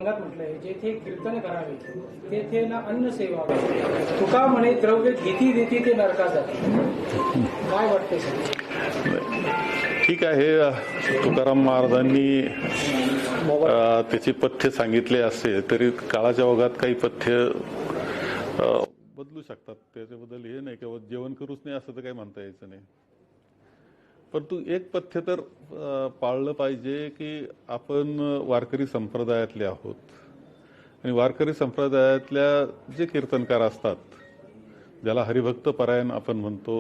अंगात म्हटलंय जेथे कीर्तन करावे तेथे ना अन्न सेवावे तुका म्हणे द्रव्य घेती देती ते नरका जाते. काय वाटते सर? ठीक आहे. तुकाराम महाराजांनी त्याची पथ्य सांगितले असते तरी काळाच्या ओघात काही पथ्य बदलू शकतात. त्याच्याबद्दल हे नाही की जेवण करूच नाही असं तर काही म्हणता यायचं नाही. परंतु एक पथ्य तर पाळलं पाहिजे की आपण वारकरी संप्रदायातले आहोत आणि वारकरी संप्रदायातल्या जे कीर्तनकार असतात ज्याला हरिभक्त परायण आपण म्हणतो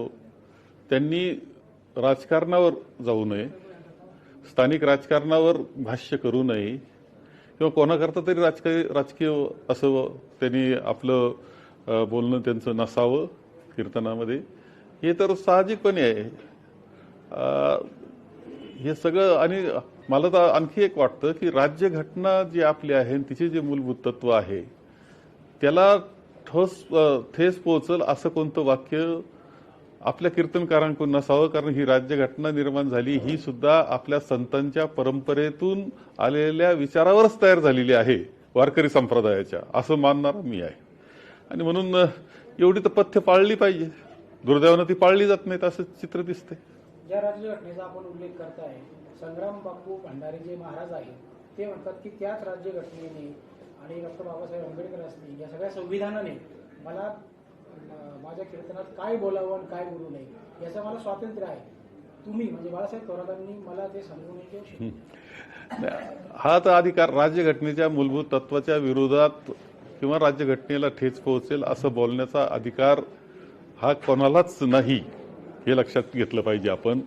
त्यांनी राजकारणावर जाऊ नये, स्थानिक राजकारणावर भाष्य करू नये किंवा कोणाकरता तरी राजकीय असं त्यांनी आपलं बोलणं त्यांचं नसावं कीर्तनामध्ये. हे तर साहजिकपणे आहे. हे सगळं. आणि मला तर आणखी एक वाटतं की राज्यघटना जी आपली आहे तिचे जे मूलभूत तत्व आहे त्याला ठेस पोहोचल असं कोणतं वाक्य आपल्या कीर्तनकारांकडून नसावं. कारण ही राज्यघटना निर्माण झाली ही सुद्धा आपल्या संतांच्या परंपरेतून आलेल्या विचारावरच तयार झालेली आहे वारकरी संप्रदायाच्या, असं मानणारा मी आहे. आणि म्हणून एवढी तर पथ्य पाळली पाहिजे. दुर्दैवानं ती पाळली जात नाहीत असं चित्र दिसते. ज्या राज्यघटनेचा आपण उल्लेख करताय संग्राम बापू भंडारी जे महाराज आहेत ते म्हणतात की त्याच राज्यघटनेने आणि डॉक्टर बाबासाहेब आंबेडकर असतील या सगळ्या संविधानाने मला माझ्या कीर्तनात काय बोलावं आणि काय बोलू नये याचं मला स्वातंत्र्य आहे. तुम्ही म्हणजे बाळासाहेब थोरातांनी मला ते सांगून हा तर अधिकार राज्यघटनेच्या मूलभूत तत्वाच्या विरोधात किंवा राज्यघटनेला ठेच पोहोचेल असं बोलण्याचा अधिकार हा कोणालाच नाही हे लक्षात घेतलं पाहिजे आपण.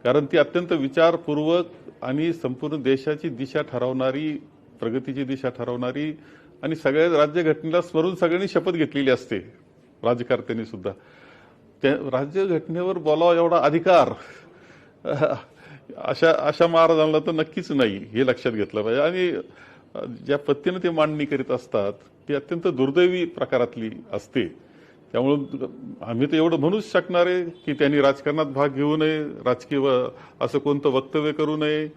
कारण ती अत्यंत विचारपूर्वक आणि संपूर्ण देशाची दिशा ठरवणारी, प्रगतीची दिशा ठरवणारी आणि सगळ्या राज्यघटनेला स्मरून सगळ्यांनी शपथ घेतलेली असते राजकारत्यांनी सुद्धा. त्या राज्यघटनेवर बोलावा एवढा अधिकार अशा महाराजांना तर नक्कीच नाही हे लक्षात घेतलं पाहिजे. आणि ज्या पद्धतीने ते मांडणी करीत असतात ती अत्यंत दुर्दैवी प्रकारातली असते. त्यामुळं आम्ही तर एवढं म्हणूच शकणार आहे की त्यांनी राजकारणात भाग घेऊ नये, राजकीय असं कोणतं वक्तव्य करू नये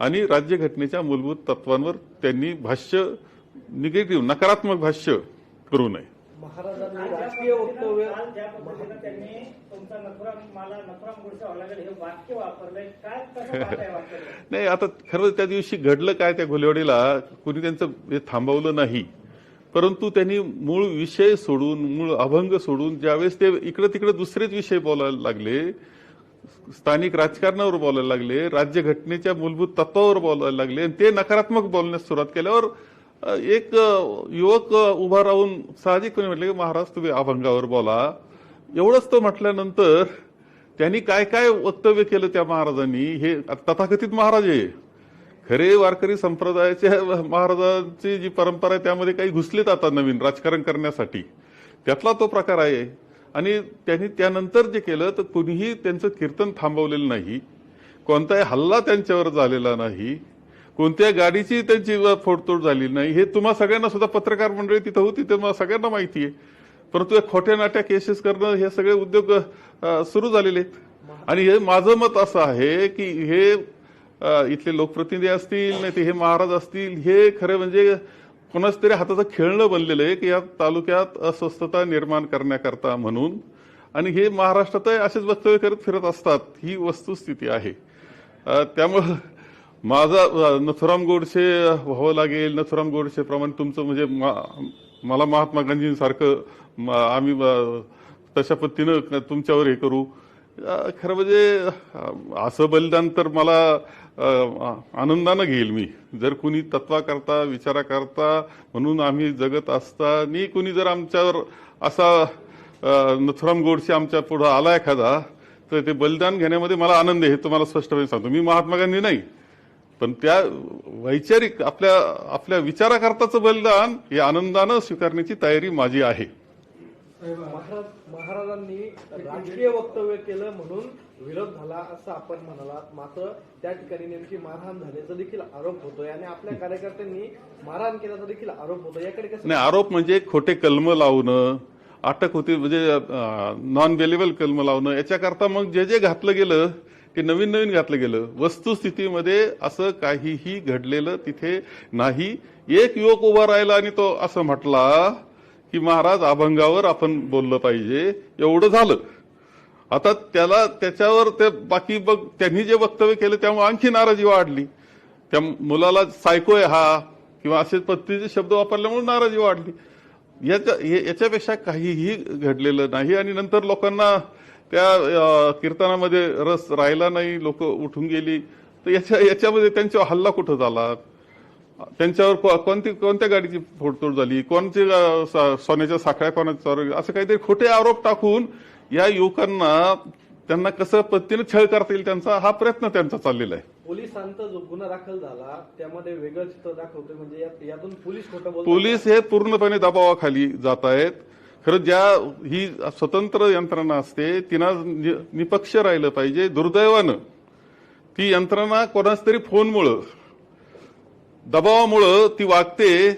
आणि राज्यघटनेच्या मूलभूत तत्वांवर त्यांनी भाष्य निगेटिव्ह नकारात्मक भाष्य करू नये. महाराजांनी राजकीय वक्तव्य नाही. आता खरं त्या दिवशी घडलं काय त्या घोलेवाडीला कुणी त्यांचं हे थांबवलं नाही. परंतु त्यांनी मूळ विषय सोडून, मूळ अभंग सोडून ज्यावेळेस ते इकडे तिकडे दुसरेच विषय बोलायला लागले, स्थानिक राजकारणावर बोलायला लागले, राज्यघटनेच्या मूलभूत तत्वावर बोलायला लागले आणि ते नकारात्मक बोलण्यास सुरुवात केल्यावर एक युवक उभा राहून साहजिकपणे म्हटले की महाराज तुम्ही अभंगावर बोला. एवढंच तो म्हटल्यानंतर त्यांनी काय काय वक्तव्य केलं त्या महाराजांनी. हे तथाकथित महाराज आहे, खरे वारकरी संप्रदायाच्या महाराजांची जी परंपरा आहे त्यामध्ये काही घुसलेत आता नवीन राजकारण करण्यासाठी, त्यातला तो प्रकार आहे. आणि त्यांनी त्यानंतर जे केलं तर कुणीही त्यांचं कीर्तन थांबवलेलं नाही, कोणताही हल्ला त्यांच्यावर झालेला नाही, कोणत्या गाडीची त्यांची फोडतोड झालेली नाही. हे तुम्हा सगळ्यांना सुद्धा पत्रकार मंडळी तिथं होती तेव्हा सगळ्यांना माहिती आहे. परंतु खोट्या नाट्या केसेस करणं हे सगळे उद्योग सुरू झालेले आहेत. आणि हे माझं मत असं आहे की हे इथले लोकप्रतिनिधी असतील नाही ते हे महाराज असतील, हे खरं म्हणजे कोणाच तरी हाताचं खेळणं बनलेलं आहे की या तालुक्यात अस्वस्थता निर्माण करण्याकरता म्हणून. आणि हे महाराष्ट्रात असेच वक्तव्य करत फिरत असतात, ही वस्तुस्थिती आहे. त्यामुळं माझा नथुराम गोडसे व्हावं लागेल, नथुराम गोडसे प्रमाणे तुमचं म्हणजे मला महात्मा गांधींसारखं आम्ही तशा पद्धतीनं तुमच्यावर हे करू. खरं म्हणजे असं बलिदान तर मला आनंदानं घेईल मी. जर कुणी तत्वाकरता विचाराकरता म्हणून आम्ही जगत असताना कुणी जर आमच्यावर असा नथुराम गोडसे आमच्या पुढं आला एखादा तर ते बलिदान घेण्यामध्ये मला आनंद आहे. हे तुम्हाला स्पष्टपणे सांगतो. मी महात्मा गांधी नाही, पण त्या वैचारिक आपल्या विचाराकरताचं बलिदान हे आनंदानं स्वीकारण्याची तयारी माझी आहे. महाराजांनी राजकीय वक्तव्य केलं म्हणून विरोध झाला असं आपण म्हणालात. मात्र त्या ठिकाणी नेमकी मारहाण झाल्याचा देखील आरोप होतोय आणि आपल्या कार्यकर्त्यांनी मारहाण केल्याचा देखील आरोप होतो. याकडे कसं नाही, आरोप म्हणजे खोटे कलम लावणं, अटक होती म्हणजे नॉन बेलेबल कलम लावणं, याच्याकरता मग जे घातलं गेलं ते नवीन नवीन घातलं गेलं. वस्तुस्थितीमध्ये असं काहीही घडलेलं तिथे नाही. एक युवक उभा राहिला आणि तो असं म्हटला की महाराज अभंगावर आपण बोललं पाहिजे, एवढं झालं. आता त्याच्यावर ते बाकी त्यांनी जे वक्तव्य केलं त्यामुळे आणखी नाराजी वाढली. त्या मुलाला सायको आहे हा किंवा असे पद्धतीचे शब्द वापरल्यामुळे नाराजी वाढली. याच्यापेक्षा काहीही घडलेलं नाही. आणि नंतर लोकांना त्या कीर्तनामध्ये रस राहिला नाही, लोक उठून गेली. तर याच्यामध्ये त्यांच्यावर हल्ला कुठं झाला, त्यांच्यावर कोणत्या गाडीची फोडतोड झाली, कोणती सोन्याच्या साखळ्या कोणाच्या चोरी, असं काहीतरी खोटे आरोप टाकून या युवकांना त्यांना कसं पद्धतीने छळ करता येईल त्यांचा हा प्रयत्न त्यांचा चाललेला आहे. पोलिसांचा जो गुन्हा दाखल झाला त्यामध्ये वेगळं चित्र दाखवतोय, म्हणजे यातून पोलीस खोटं बोलतात. पोलीस हे पूर्णपणे दबावाखाली जात आहेत. खरं ही स्वतंत्र यंत्रणा असते तिनं निपक्ष राहिलं पाहिजे. दुर्दैवानं ती यंत्रणा कोणाच तरी फोनमुळं दबावामुळं ती वागते.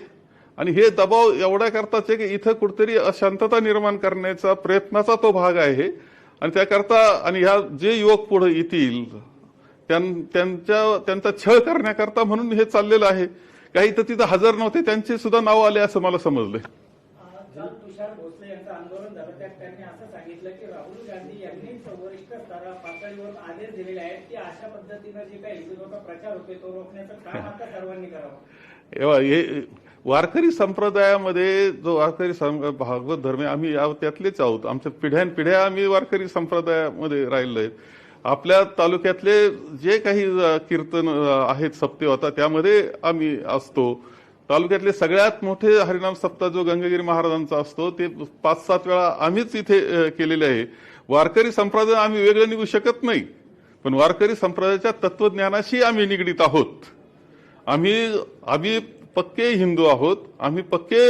आणि हे दबाव एवढ्या करताच आहे की इथं कुठेतरी अशांतता निर्माण करण्याचा प्रयत्नाचा तो भाग आहे. आणि त्याकरता आणि ह्या जे युवक पुढे येतील त्यांचा छळ करण्याकरता म्हणून हे चाललेलं आहे. काही तर तिथं हजर नव्हते त्यांचे सुद्धा नाव आले असं मला समजलंय. काल तुषार भोसले यांचं आंदोलन झालं, त्यात त्यांनी असं सांगितलं की राहुल गांधी यांनी वरिष्ठ पातळीवर आदेश दिलेले आहेत की अशा पद्धतीनं जे काही हिंदुत्वाचा प्रचार होतोय तो रोखण्याचं काम आता सर्वांनी करावं. हे वारकरी संप्रदायामध्ये जो वारकरी भागवत धर्म आम्ही त्यातलेच आहोत. आमच्या पिढ्यानपिढ्या आम्ही वारकरी संप्रदायामध्ये राहिलो आहेत. आपल्या तालुक्यातले जे काही कीर्तन आहेत सप्ते होता त्यामध्ये आम्ही असतो. तालुक्यातले सगळ्यात मोठे हरिनाम सप्ताह जो गंगागिरी महाराजांचा असतो ते 5-7 वेळा आम्हीच इथे केलेले आहे. वारकरी संप्रदाय आम्ही वेगळं निघू शकत नाही, पण वारकरी संप्रदायाच्या तत्वज्ञानाशी आम्ही निगडीत आहोत. आम्ही पक्के हिंदू आहोत, आम्ही पक्के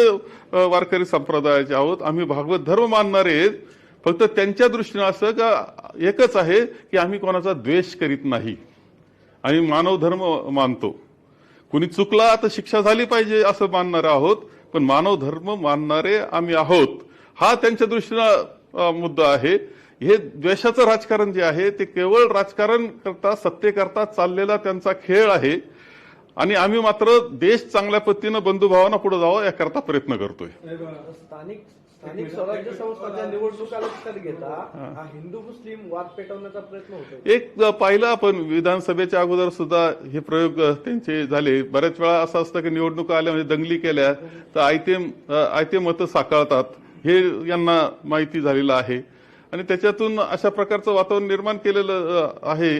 वारकरी संप्रदायाचे आहोत, आम्ही भागवत धर्म मानणारे आहेत. फक्त त्यांच्या दृष्टीनं असं का एकच आहे की आम्ही कोणाचा द्वेष करीत नाही, आम्ही मानव धर्म मानतो. कुणी चुकला तर शिक्षा झाली पाहिजे असं मानणारे आहोत, पण मानव धर्म मानणारे आम्ही आहोत. हा त्यांच्या दृष्टीनं मुद्दा आहे. हे द्वेषाचं राजकारण जे आहे ते केवळ राजकारण करता सत्तेकरता चाललेला त्यांचा खेळ आहे. आणि आम्ही मात्र देश चांगल्या पद्धतीनं बंधुभावांना पुढे जावं याकरता प्रयत्न करतोय. स्थानिक स्वराज्य संस्थांच्या निवडणुका लक्षात घेता हा हिंदू मुस्लिम वाद पेटवण्याचा प्रयत्न होतो. एक पाहिलं आपण विधानसभेच्या अगोदर सुद्धा हे प्रयोग त्यांचे झाले. बऱ्याच वेळा असं असतं की निवडणुका आल्या म्हणजे दंगली केल्या तर आयते मतं साकारतात, हे यांना माहिती झालेलं आहे. आणि त्याच्यातून अशा प्रकारचं वातावरण निर्माण केलेलं आहे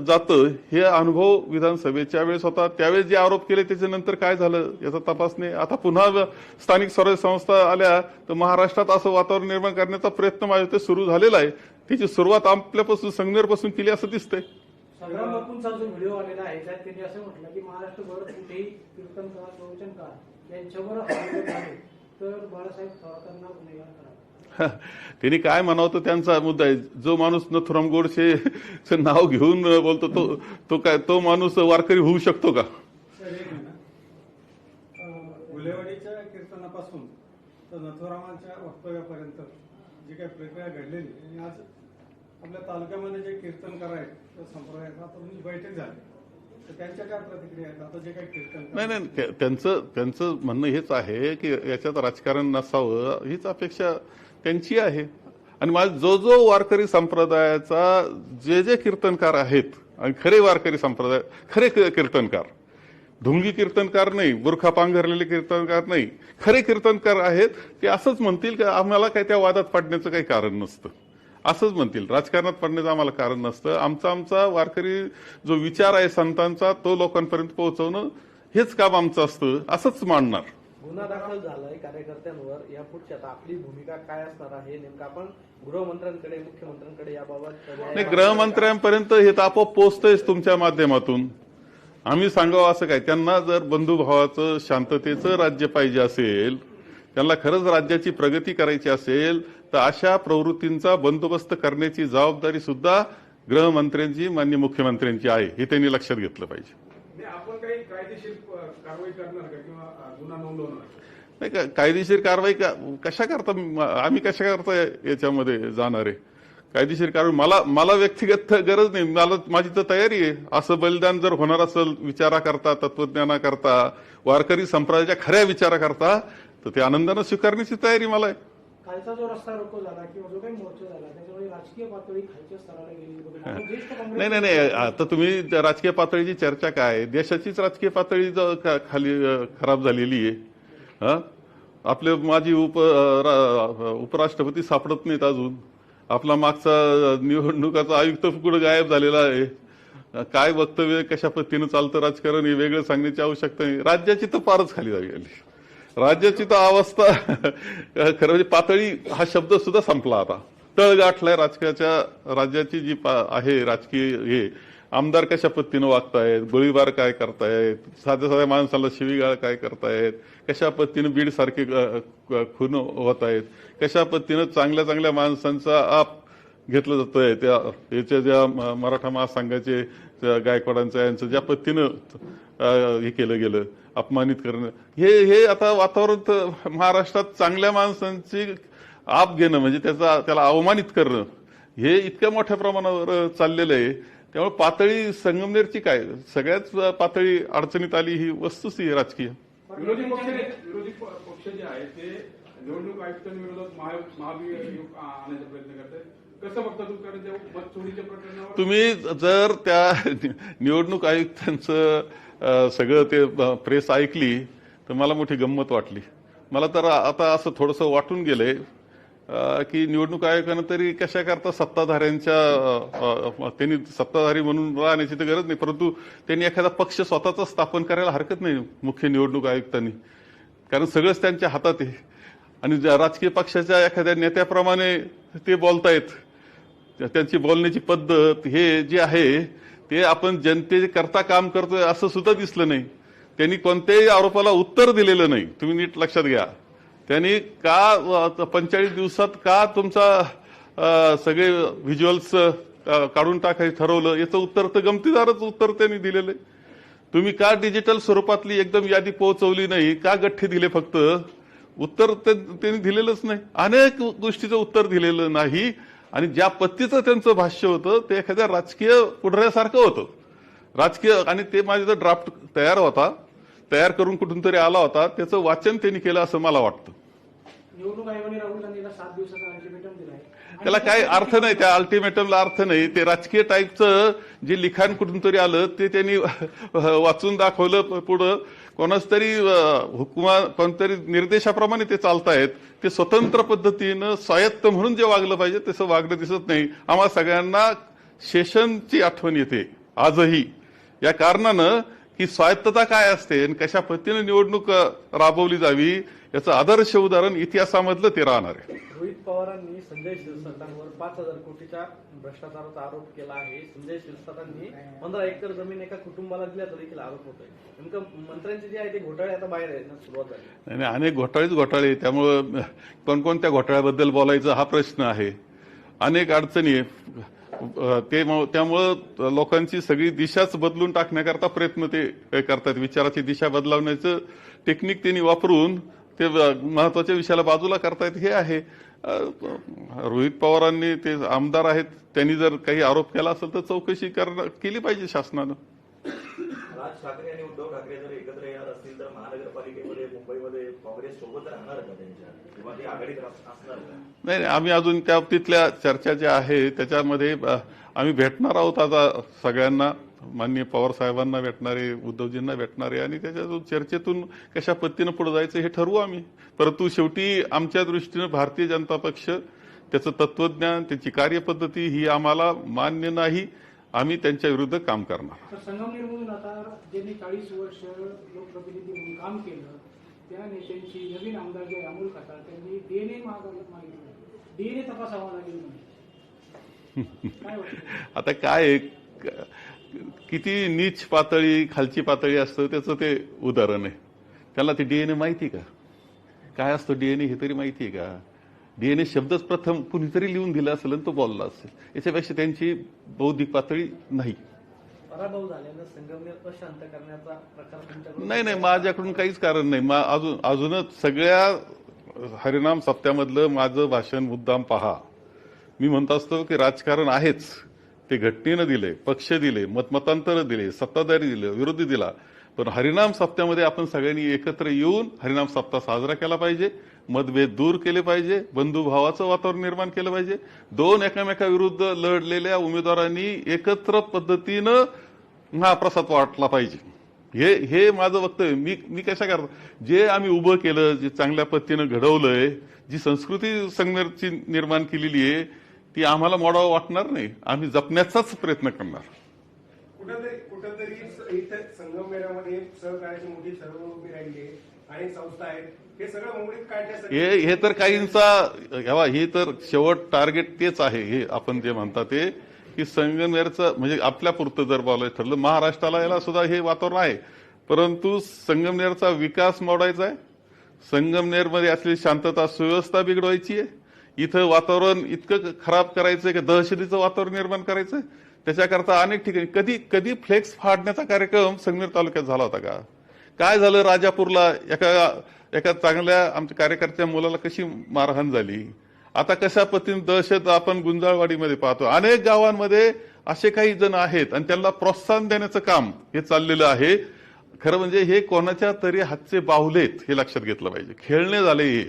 जातं. हे अनुभव विधानसभेच्या वेळेस होता, त्यावेळेस जे आरोप केले त्याच्यानंतर काय झालं याचा तपास नाही. आता पुन्हा स्थानिक स्वराज्य संस्था आल्या तर महाराष्ट्रात असं वातावरण निर्माण करण्याचा प्रयत्न माझ्या सुरू झालेला आहे. त्याची सुरुवात आपल्यापासून संगमेरपासून केली असं दिसतंय. संग्राम बापूंचा जो व्हिडिओ आलेला आहे त्यात त्यांनी असं म्हटलं की महाराष्ट्रभर कुठेही कीर्तनकार प्रवचनकार यांच्यावर हल्ले झाले तर बाळासाहेब थोरातांना गुन्हेगार करा. त्यांनी काय म्हणावं तो त्यांचा मुद्दा आहे. जो माणूस नथुराम गोडसे नाव घेऊन बोलतो तो माणूस वारकरी होऊ शकतो का? गुलेवाडीच्या कीर्तनापासून तर नथुरामांच्या वक्तव्यापर्यंत जी काही प्रक्रिया घडलेली आणि आज आपल्या तालुक्यामध्ये जे कीर्तनकार आहेत त्या संप्रदायाचा आता बैठक झाली तर त्यांच्या काय प्रतिक्रिया आहेत? आता जे काही कीर्तन नाही त्यांचं म्हणणं हेच आहे की याच्यात राजकारण नसावं हीच अपेक्षा त्यांची आहे. आणि जो वारकरी संप्रदायाचा जे कीर्तनकार आहेत आणि खरे वारकरी संप्रदाय खरे कीर्तनकार, ढोंगी कीर्तनकार नाही, बुरखा पांघरलेले कीर्तनकार नाही, खरे कीर्तनकार आहेत ते असंच म्हणतील की आम्हाला काही त्या वादात पडण्याचं काही कारण नसतं, असंच म्हणतील. राजकारणात पडण्याचं आम्हाला कारण नसतं. आमचा वारकरी जो विचार आहे संतांचा तो लोकांपर्यंत पोहोचवणं हेच काम आमचं असतं असंच मानणार. गुन्हा दाखल झालाय कार्यकर्त्यांवर, यापुढची आता आपली भूमिका काय असणार आहे नेमकं? आपण गृहमंत्र्यांकडे मुख्यमंत्र्यांकडे याबाबत नाही, गृहमंत्र्यांपर्यंत हे तर आपोआप पोहोचतंयच तुमच्या माध्यमातून. आम्ही सांगावं असं काय, त्यांना जर बंधुभावाचं शांततेचं राज्य पाहिजे असेल, त्यांना खरंच राज्याची प्रगती करायची असेल तर अशा प्रवृत्तींचा बंदोबस्त करण्याची जबाबदारी सुद्धा गृहमंत्र्यांची माननीय मुख्यमंत्र्यांची आहे, हे त्यांनी लक्षात घेतलं पाहिजे. आपण काही कायदेशीर कारवाई करणार का किंवा गुन्हा नोंदवणार? नाही, कायदेशीर कारवाई कशा करता आम्ही कशा करता याच्यामध्ये जाणार आहे? कायदेशीर कारवाई मला व्यक्तिगत गरज नाही, मला माझी तर तयारी आहे. असं बलिदान जर होणार असेल विचारा करता, तत्वज्ञाना करता, वारकरी संप्रदायाच्या खऱ्या विचारा करता, तर ते आनंदानं स्वीकारण्याची तयारी मला आहे. कालचा जो रस्ता रोको झाला किंवा जो काही मोर्चा झाला त्याच्यामुळे राजकीय पातळी खालच्या स्तराला गेली वगैरे. आणि ज्येष्ठ काँग्रेस नाही आता तुम्ही राजकीय पातळीची चर्चा काय, देशाचीच राजकीय पातळी खाली खराब झालेली आहे. हा, आपले माजी उपराष्ट्रपती सापडत नाहीत अजून. आपला मागचा निवडणुकाचा आयुक्त कुठं गायब झालेला आहे. काय वक्तव्य, कशा पद्धतीनं चालतं राजकारण हे वेगळं सांगण्याची आवश्यकता नाही. राज्याची तर फारच खाली जावी आली. राज्याची तर अवस्था खरं म्हणजे पातळी हा शब्द सुद्धा संपला आता. तळ गाठलाय राजकीयाच्या. राज्याची जी आहे राजकीय हे, आमदार कशा पद्धतीनं वागतायत, गोळीबार काय करतायत, साध्या माणसाला शिवीगाळ काय करतायत, कशा पद्धतीनं बीड सारखे खून होत आहेत, कशा पद्धतीनं चांगल्या चांगल्या माणसांचा आप घेतलं जातंय. त्या याच्या ज्या मराठा महासंघाचे गायकवाडांचं यांचं ज्या पद्धतीनं हे केलं गेलं, अपमानित करणं, हे आता वातावरण महाराष्ट्रात चांगल्या माणसांची आप घेणं म्हणजे त्याला अवमानित करणं हे इतक्या मोठ्या प्रमाणावर चाललेलं आहे. त्यामुळे पातळी संगमनेरची काय, सगळ्याच पातळी अडचणीत आली ही वस्तूच ही राजकीय. विरोधी पक्ष जे आहे ते निवडणूक आयुक्तांविरोधात महाभियोग आणण्याचा प्रयत्न करत आहेत. कसं बघता तुम्ही, कारण त्या मत चोरीच्या प्रकरणावर तुम्ही जर त्या निवडणूक आयुक्तांचं सगळं ते प्रेस ऐकली तर मला मोठी गंमत वाटली. मला तर आता असं थोडंसं वाटून गेलंय की निवडणूक आयोगानं तरी कशा करता त्यांनी सत्ताधारी म्हणून राहण्याची तर गरज नाही, परंतु त्यांनी एखादा पक्ष स्वतःचा स्थापन करायला हरकत नाही मुख्य निवडणूक आयुक्तांनी, कारण सगळंच त्यांच्या हातात आहे. आणि राजकीय पक्षाच्या एखाद्या नेत्याप्रमाणे ते बोलतायत, त्यांची बोलण्याची पद्धत हे जे आहे ते आपण जनतेकरता काम करतोय असं सुद्धा दिसलं नाही. त्यांनी कोणत्याही आरोपाला उत्तर दिलेलं नाही. तुम्ही नीट लक्षात घ्या. त्यांनी का 45 दिवसात का तुमचा सगळे व्हिज्युअल्स काढून टाकायचं ठरवलं याचं उत्तर तर गमतीदारच उत्तर त्यांनी दिलेलं आहे. तुम्ही का डिजिटल स्वरूपातली एकदम यादी पोहोचवली नाही, का गठ्ठे दिले फक्त, उत्तर त्यांनी दिलेलंच नाही. अनेक गोष्टीचं उत्तर दिलेलं नाही. आणि ज्या पद्धतीचं त्यांचं भाष्य होतं ते एखाद्या राजकीय पुढऱ्यासारखं होतं. राजकीय, आणि ते माझा ड्राफ्ट तयार करून कुठून तरी आला होता, त्याचं वाचन त्यांनी केलं असं मला वाटतं. निवडणूक आयोगाने राहुल गांधीला 7 दिवसाचा अल्टिमेटम दिलाय. त्याला काय अर्थ नाही, त्या अल्टिमेटमला अर्थ नाही. ते राजकीय टाईपचं जे लिखाण कुठून तरी आलं ते त्यांनी वाचून दाखवलं पुढं. कोणाच तरी कोणतरी निर्देशाप्रमाणे ते चालतायत. ते स्वतंत्र पद्धतीनं स्वायत्त म्हणून जे वागलं पाहिजे तसं वागणं दिसत नाही. आम्हा सगळ्यांना शेषनची आठवण येते आजही, या कारणानं की स्वायत्तता काय असते आणि कशा पद्धतीने निवडणूक राबवली जावी याचं आदर्श उदाहरण इतिहासामधलं ते राहणार आहे. रोहित पवारांनी संजय शिरसाटांवर 5,000 कोटीच्या भ्रष्टाचाराचा आरोप केला आहे. संजय शिरसाटांनी 15 एकर जमीन एका कुटुंबाला दिल्याचा देखील आरोप होतोय. नेमकं मंत्र्यांचे जे आहे ते घोटाळे आता बाहेर येण्यास सुरुवात झाली. नाही, अनेक घोटाळे. त्यामुळं कोणकोणत्या घोटाळ्याबद्दल बोलायचं हा प्रश्न आहे. अनेक अडचणी आहे. त्यामुळं लोकांची सगळी दिशाच बदलून टाकण्याकरता प्रयत्न ते करतात. विचाराची दिशा बदलवण्याचं टेक्निक त्यांनी वापरून ते महत्वाच्या विषयाला बाजूला करतायत हे आहे. रोहित पवारांनी, ते आमदार आहेत, त्यांनी जर काही आरोप केला असेल तर चौकशी केली पाहिजे शासनानं. राज ठाकरे आणि उद्धव ठाकरे जर एकत्र येणार असतील तर महानगरपालिकेमध्ये मुंबईमध्ये काँग्रेस सोबत राहणार का त्यांच्या, किंवा ती आघाडीत असणार का? नाही, आम्ही अजून त्या तिथल्या चर्चा ज्या आहे त्याच्यामध्ये आम्ही भेटणार आहोत आता सगळ्यांना. माननीय पवार साहेबांना भेटणारे, उद्धवजींना भेटणारे, आणि त्याच्या चर्चेतून कशा पद्धतीनं पुढे जायचं हे ठरवू आम्ही. परंतु शेवटी आमच्या दृष्टीनं भारतीय जनता पक्ष, त्याचं तत्वज्ञान, त्याची कार्यपद्धती ही आम्हाला मान्य नाही. आम्ही त्यांच्या विरुद्ध काम करणार. तर संगमनेरमधून आता ज्यांनी 40 वर्ष लोकप्रतिनिधी म्हणून काम केलं त्या नेत्यांची नवीन आमदार जे अमोल खताळ त्यांनी डीएनए मागितलं. डीएनए तपासावा लागेल म्हणजे काय वाटतं? आता काय किती नीच पातळी, खालची पातळी असतं त्याचं ते उदाहरण आहे. त्याला ते डीएनए माहिती का, काय असतं डीएनए हे तरी माहिती आहे का? डीएनए शब्दच प्रथम कुणीतरी लिहून दिला असेल आणि तो बोलला असेल. याच्यापेक्षा त्यांची बौद्धिक पातळी नाही. पराभव झाल्यानं संगमनेर अशांत करण्याचा प्रकार तुमच्याकडून? नाही, माझ्याकडून काहीच कारण नाही. अजूनच सगळ्या हरिनाम सप्त्यामधलं माझं भाषण मुद्दाम पहा. मी म्हणत असतो की राजकारण आहेच, ते घटनेनं दिले, पक्ष दिले, मतमतांतरं दिले, सत्ताधारी दिले, विरोधी दिला, पण हरिनाम सप्त्यामध्ये आपण सगळ्यांनी एकत्र येऊन हरिनाम सप्ताह साजरा केला पाहिजे, मतभेद दूर केले पाहिजे, बंधुभावाचं वातावरण निर्माण केलं पाहिजे. दोन एकामेकाविरुद्ध लढलेल्या उमेदवारांनी एकत्र पद्धतीनं महाप्रसाद वाटला पाहिजे. हे माझं वक्तव्य. मी कशा करतो, जे आम्ही उभं केलं, जे चांगल्या पद्धतीनं घडवलंय, जी संस्कृती संघर्षी निर्माण केलेली आहे, ती आम्हाला मोडावं वाटणार नाही. आम्ही जपण्याचाच प्रयत्न करणार. कुठंतरी इथे संगमनेरामध्ये सहकार्याची मोठी सर्व उभी राहिली आहे, अनेक संस्था आहेत, हे सगळं मुंबईत काढण्यासाठी हे तर काहींचा हे तर शेवट टार्गेट तेच आहे. हे आपण जे म्हणता ते की संगमनेरचं म्हणजे आपल्या पुरतं जर बोलायचं ठरलं, महाराष्ट्राला याला सुद्धा हे वातावरण आहे, परंतु संगमनेरचा विकास मोडायचा आहे, संगमनेरमध्ये असलेली शांतता सुव्यवस्था बिघडवायची आहे, इथं वातावरण इतकं खराब करायचंय की दहशतीचं वातावरण निर्माण करायचंय. त्याच्याकरता अनेक ठिकाणी कधी फ्लेक्स फाडण्याचा कार्यक्रम संगमनेर तालुक्यात झाला होता का? काय झालं राजापूरला एका चांगल्या आमच्या कार्यकर्त्या मुलाला कशी मारहाण झाली. आता कशा पद्धतीने दहशत आपण गुंजाळवाडीमध्ये पाहतो. अनेक गावांमध्ये असे काही जण आहेत आणि त्यांना प्रोत्साहन देण्याचं काम हे चाललेलं आहे. खरं म्हणजे हे कोणाच्या तरी हातचे बाहुलेत हे लक्षात घेतलं पाहिजे. खेळणे झाले हे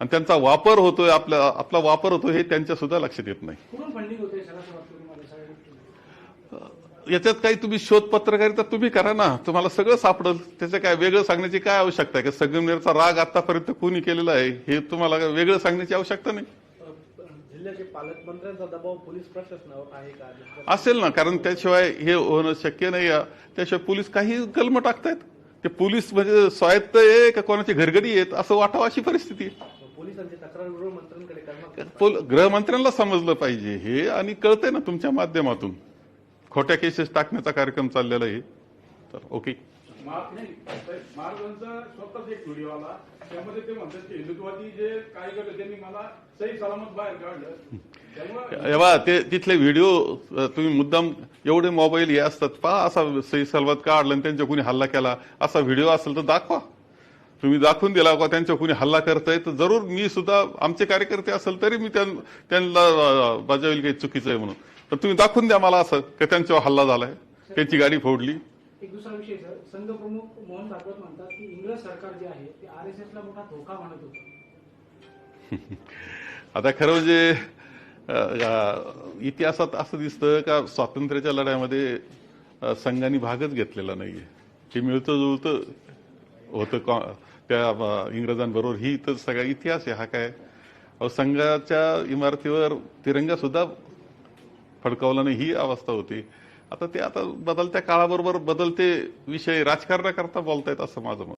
आणि त्यांचा वापर होतोय, आपला वापर होतोय हे त्यांच्या सुद्धा लक्षात येत नाही. कुठून फंडिंग होते सर असं वाटतं तुम्हाला सगळ्या गोष्टी? याच्यात काही तुम्ही शोध पत्रकारिता तुम्ही करा ना, तुम्हाला सगळं सापडेल. त्याचं काय वेगळं सांगण्याची काय आवश्यकता आहे? की संगमनेरचा राग आतापर्यंत कोणी केलेला आहे हे तुम्हाला वेगळं सांगण्याची आवश्यकता नाही. जिल्ह्याचे पालकमंत्र्यांचा दबाव पोलीस प्रशासनावर आहे का? असेल ना, कारण त्याशिवाय हे होणं शक्य नाही. त्याशिवाय पोलीस काही कलम टाकतायत. ते पोलीस म्हणजे स्वायत्त आहे का कोणाची घरगडी आहेत असं वाटावं अशी परिस्थिती आहे. पोलिसांची तक्रार गृहमंत्र्यांकडे करणार. गृहमंत्र्यांना समजलं पाहिजे हे आणि कळतंय ना तुमच्या माध्यमातून. खोट्या केसेस टाकण्याचा कार्यक्रम चाललेला आहे. तर ओके. महाराजांचा स्वतःच एक व्हिडिओ आला, त्यामध्ये ते म्हणतात की हिंदुत्वादी जे कार्यकर्ते त्यांनी मला सही सलामत बाहेर काढलं. तेव्हा ते तिथले व्हिडिओ तुम्ही मुद्दाम एवढे मोबाईल हे असतात, पहा असा सही सलामत काढलं आणि त्यांच्या कुणी हल्ला केला असा व्हिडिओ असेल तर दाखवा. तुम्ही दाखवून दिला का त्यांच्या कुणी हल्ला करताय तर जरूर मी सुद्धा आमचे कार्यकर्ते असेल तरी मी त्यांना बजावेल काही चुकीचं आहे म्हणून. तर तुम्ही दाखवून द्या मला असं की त्यांच्यावर हल्ला झालाय, त्यांची गाडी फोडली. एक दुसरा विषय सर, संघ प्रमुख मोहन भागवत म्हणतात की इंग्रज सरकार जे आहे ते RSS ला मोठा धोका म्हणत होतं. आता खरं म्हणजे इतिहासात असं दिसतं का स्वातंत्र्याच्या लढ्यामध्ये संघाने भागच घेतलेला नाहीये. ते मिळतं जुळतं होतं त्या इंग्रजांबरोबर. ही तर सगळा इतिहास आहे हा. काय संघाच्या इमारतीवर तिरंगा सुद्धा फडकावला नाही ही अवस्था होती. आता बदलत्या काळाबरोबर बदलते विषय राजकारणाकरता बोलतायत असं माझं मत.